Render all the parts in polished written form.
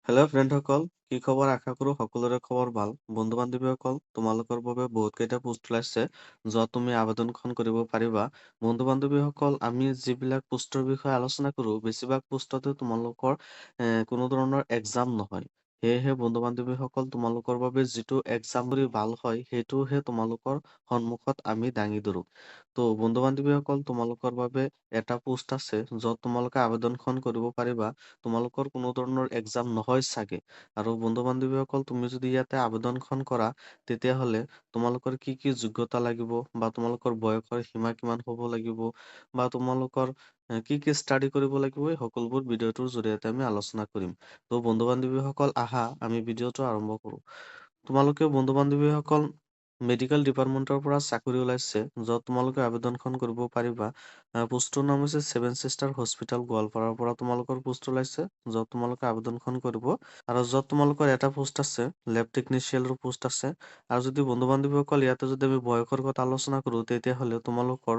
Hello' ফ্ৰেণ্ডসকল, কি খবৰ? আশা কৰোঁ সকলোৰে খবৰ ভাল। বন্ধু-বান্ধৱীসকল, তোমালোকৰ বাবে বহুত কেইটা পোষ্ট ওলাইছে য'ত তুমি আবেদনখন কৰিব পাৰিবা। বন্ধু-বান্ধৱীসকল, আমি যিবিলাক পোষ্টৰ বিষয়ে আলোচনা কৰোঁ, বেছিভাগ পোষ্টতে তোমালোকৰ কোনো ধৰণৰ এক্সাম নহয়। সেয়েহে বন্ধু-বান্ধৱীসকল, তোমালোকৰ বাবে যিটো এক্সাম কৰি ভাল হয়, সেইটোহে তোমালোকৰ সন্মুখত আমি দাঙি ধৰোঁ। ত' বন্ধু-বান্ধৱীসকল, তোমালোকৰ বাবে এটা পোষ্ট আছে য'ত তোমালোকে আবেদনখন কৰিব পাৰিবা। তোমালোকৰ কোনো ধৰণৰ এক্সাম নহয় চাগে। আৰু বন্ধু-বান্ধৱীসকল, তুমি যদি ইয়াতে আবেদনখন কৰা, তেতিয়াহ'লে তোমালোকৰ কি কি যোগ্যতা লাগিব বা তোমালোকৰ বয়সৰ সীমা কিমান হ'ব লাগিব বা তোমালোকৰ কি কি ষ্টাডি কৰিব লাগিব, এই সকলোবোৰ ভিডিঅ'টোৰ জৰিয়তে আমি আলোচনা কৰিম। ত' বন্ধু-বান্ধৱীসকল, আহা আমি ভিডিঅ'টো আৰম্ভ কৰোঁ। তোমালোকে বন্ধু-বান্ধৱীসকল, মেডিকেল ডিপাৰ্টমেণ্টৰ পৰা চাকৰি ওলাইছে য'ত তোমালোকে আবেদনখন কৰিব পাৰিবা। পোষ্টটোৰ নাম হৈছে ছেভেন চিষ্টাৰ হস্পিটেল, গোৱালপাৰাৰ পৰা তোমালোকৰ পোষ্ট ওলাইছে য'ত তোমালোকে আবেদনখন কৰিব। আৰু য'ত তোমালোকৰ এটা পোষ্ট আছে, লেব টেকনিচিয়ানৰ পোষ্ট আছে। আৰু যদি বন্ধু-বান্ধৱীসকল, ইয়াতে যদি আমি বয়সৰ কথা আলোচনা কৰোঁ, তেতিয়াহ'লে তোমালোকৰ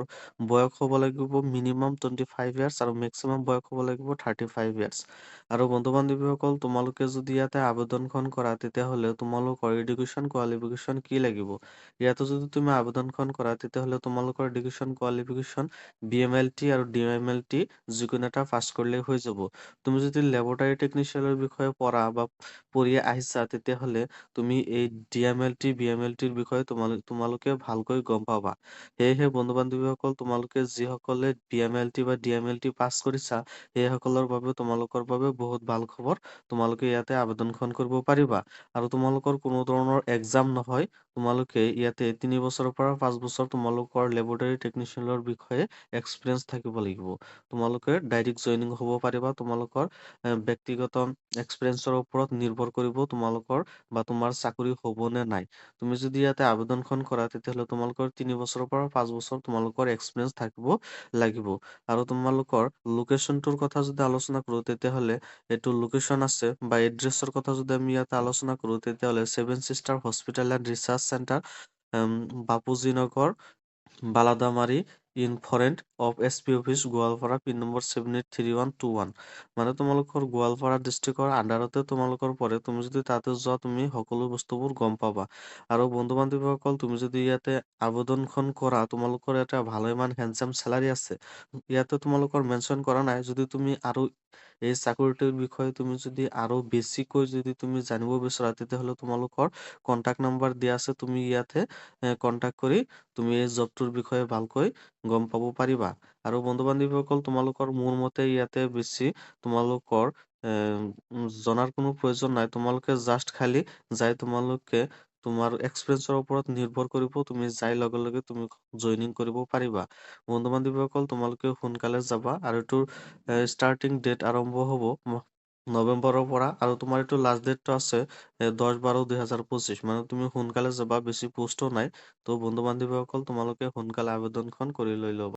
বয়স হ'ব লাগিব মিনিমাম 25 ইয়াৰ্ছ আৰু মেক্সিমাম বয়স হ'ব লাগিব 35 ইয়াৰ্ছ। আৰু বন্ধু-বান্ধৱীসকল, তোমালোকে যদি ইয়াতে আবেদনখন কৰা, তেতিয়াহ'লে তোমালোকৰ এডুকেশ্যন কোৱালিফিকেশ্যন কি লাগিব? ইয়াতে যদি তুমি আবেদনখন কৰা, তেতিয়াহ'লে তোমালোকৰ এডুকেশ্যন কোৱালিফিকেশ্যন BMLT আৰু DMLT যিকোনো এটা পাছ কৰিলেই হৈ যাব। তুমি যদি লেবৰেটৰী টেকনিচিয়ানৰ বিষয়ে পঢ়া বা পঢ়ি আহিছা, তেতিয়াহ'লে তুমি এই DMLT, BMLTৰ বিষয়ে তোমালোকে ভালকৈ গম পাবা। সেয়েহে বন্ধু-বান্ধৱীসকল, তোমালোকে যিসকলে BMLT বা DMLT পাছ কৰিছা, সেইসকলৰ বাবে তোমালোকৰ বাবে বহুত ভাল খবৰ। তোমালোকে ইয়াতে আবেদনখন কৰিব পাৰিবা। আৰু তোমালোকৰ কোনো ধৰণৰ এক্সাম নহয়। তোমালোকে ইয়াতে 3 বছৰৰ পৰা 5 বছৰ তোমালোকৰ লেবৰেটৰী টেকনিচিয়ানৰ বিষয়ে এক্সপিৰিয়েঞ্চ থাকিব লাগিব। তোমালোকে ডাইৰেক্ট জইনিং হ'ব পাৰিবা। তোমালোকৰ ব্যক্তিগত এক্সপিৰিয়েঞ্চৰ ওপৰত নিৰ্ভৰ কৰিব তোমালোকৰ বা তোমাৰ চাকৰি হ'ব নে নাই। তুমি যদি ইয়াতে আবেদনখন কৰা, তেতিয়াহ'লে তোমালোকৰ 3 বছৰৰ পৰা 5 বছৰ তোমালোকৰ এক্সপিৰিয়েঞ্চ থাকিব লাগিব। আৰু তোমালোকৰ লোকেশ্যনটোৰ কথা যদি আলোচনা কৰোঁ, তেতিয়াহ'লে এইটো লোকেশ্যন আছে বা এড্ৰেছৰ কথা যদি আমি ইয়াতে আলোচনা কৰোঁ, তেতিয়াহ'লে seven sister hospital and research centre, Bapuji Nagar, Baladamari, in front of SP office, Goalpara, pin number 783121। মানে তোমালোকৰ গোৱালপাৰা ডিষ্ট্ৰিক্টৰ আণ্ডাৰতে তোমালোকৰ পৰে। তুমি যদি তাতে যোৱা, তুমি সকলো বস্তুবোৰ গম পাবা। আৰু বন্ধু-বান্ধৱীসকল, তুমি যদি ইয়াতে আবেদনখন কৰা, তোমালোকৰ এটা ভালেমান হেণ্ডচাম চেলাৰী আছে। ইয়াতে তোমালোকৰ মেনশ্যন কৰা নাই। যদি তুমি আৰু এই চাকৰিটোৰ বিষয়ে তুমি যদি আৰু বেছিকৈ যদি তুমি জানিব বিচৰা, তেতিয়াহ'লে তোমালোকৰ কন্টাক্ট নাম্বাৰ দিয়া আছে। তুমি ইয়াতে কন্টাক্ট কৰি তুমি এই জবটোৰ বিষয়ে ভালকৈ গম পাব পাৰিবা। আৰু বন্ধু-বান্ধৱীসকল, তোমালোকৰ মোৰ মতে ইয়াতে বেছি তোমালোকৰ জনাৰ কোনো প্ৰয়োজন নাই। তোমালোকে জাষ্ট খালি যাই তোমালোকে তোমাৰ এক্সপিৰিয়েঞ্চৰ ওপৰত নিৰ্ভৰ কৰিব। তুমি যাই লগে লগে তুমি জইনিং কৰিব পাৰিবা। বন্ধু-বান্ধৱীসকল, তোমালোকে সোনকালে যাবা। আৰু এইটোৰ ষ্টাৰ্টিং ডেট আৰম্ভ হ'ব নৱেম্বৰৰ পৰা। আৰু তোমাৰ এইটো লাষ্ট ডেটটো আছে 10/12/2025। মানে তুমি সোনকালে যাবা, বেছি পোষ্টো নাই। ত' বন্ধু-বান্ধৱীসকল, তোমালোকে সোনকালে আবেদনখন কৰি লৈ ল'বা।